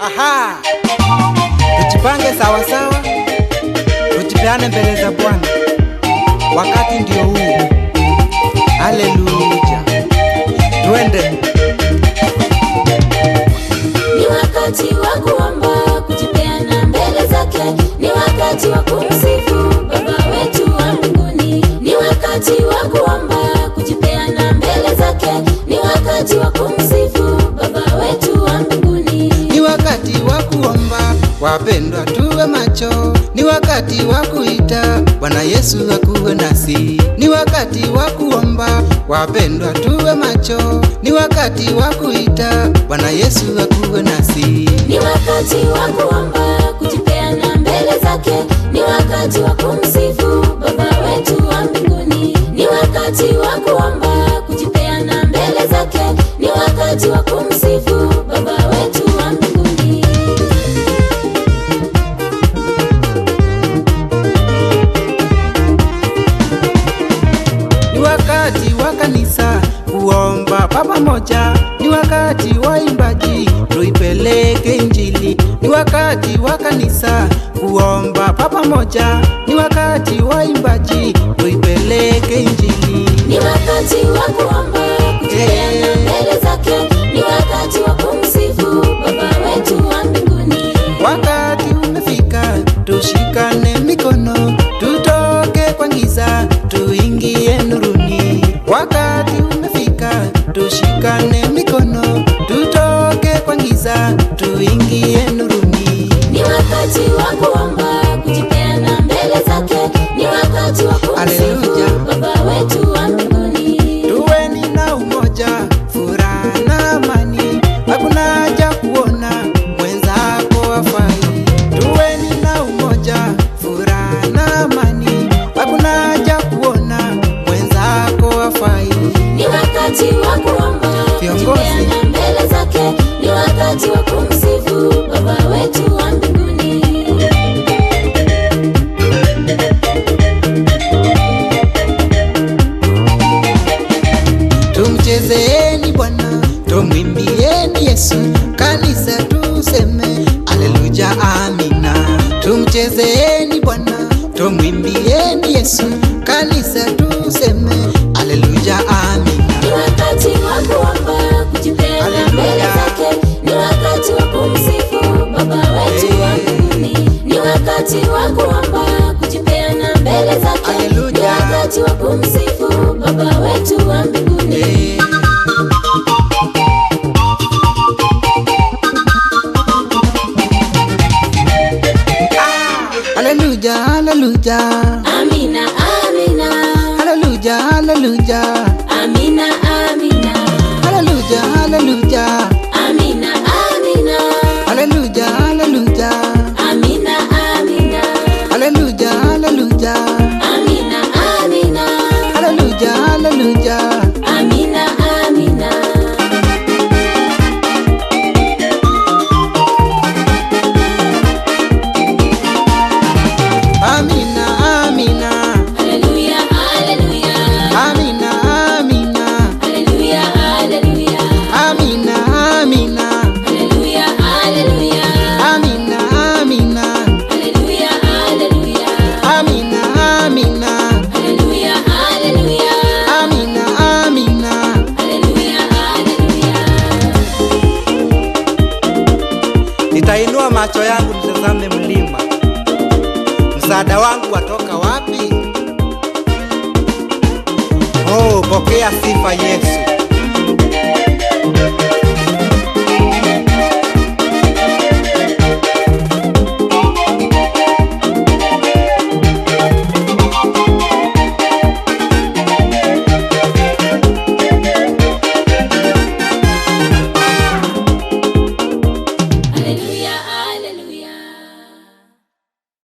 Aha, tujipange sawa sawa, tujipeane mbele za Bwana. Wakati ndio huu. Haleluya, twende. Ni wakati wa kuomba, kujipeana mbele zake. Ni wakati wa kumsifu Baba wetu wa mbinguni. Ni wakati wa kuomba, kujipeana mbele zake. Ni wakati wa kumsifu Baba wetu wa mbinguni. Ni wakati wa kuomba, wapendwa tuwe macho. Ni wakati wa kuita Bwana Yesu akuwe nasi. Ni wakati wa kuomba, wapendwa tuwe macho. Ni wakati wa kuita Bwana Yesu akuwe nasi. Ni wakati wa kuomba, kujipeana mbele zake. Ni wakati wa kumsifu Baba wetu wa mbinguni. Ni wakati wa kuomba, kujipeana mbele zake. Ni wakati wa kumsifu Baba wetu wa mbinguni. Ni wakati wa kanisa kuomba pamoja. Ni wakati wa imbaji tuipeleke Injili. Ni wakati wa kanisa kuomba pamoja. Ni wakati wa imbaji tuipeleke Injili. Ni wakati wa kuomba, kujipeana mbele zake. Ni wakati wa kumsifu Baba wetu wa mbinguni. Wakati umefika, tushikane mikono, tutoke kwa giza, tuingie nuruni. Wakati umefika, tushikane mikono, tutoke kwa giza, tuingie nuruni. Ni wakati wa kuomba, kujipeana mbele zake. Ni wakati wa kumsifu Haleluya. Baba wetu wa mbinguni. Tuweni na umoja, furaha na amani, hakuna haja kuona mwenzako hafai. Tuweni na umoja, furaha na amani, hakuna haja kuona mwenzako hafai. Ni wakati wa kuomba, Viongozi. kujipeana mbele zake. Ni wakati wa kumsifu Baba wetu wa mbinguni. Tumchezeeni Bwana, tumwimbieni Yesu, kanisa tuseme haleluya, amina. Tumchezeeni Bwana, tumwimbieni Yesu, kanisa tuseme haleluya, amina. Ni wakati wa kuomba, kujipeana mbele zake. Ni wakati wa kumsifu Baba wetu wa mbinguni. Ni wakati wa kuomba, kujipeana mbele zake. Haleluya. Ni wakati wa kumsifu Baba wetu wa mbinguni. Eh. Haleluya, haleluya, Amina, amina. haleluya, haleluya, Amina, amina. haleluya, haleluya, Amina, amina. haleluya, haleluya, Amina, amina. haleluya, haleluya, Amina, amina. haleluya, haleluya. Amina, amina. Amina, amina, Haleluya, haleluya. amina, amina, Haleluya, haleluya. amina, amina, Haleluya, haleluya. amina, amina, Haleluya, haleluya. amina, amina, Haleluya, haleluya. amina, amina. Haleluya, haleluya. Nitainua macho yangu nitazame mlima, msaada wangu watoka wapi? Oh, pokea sifa Yesu.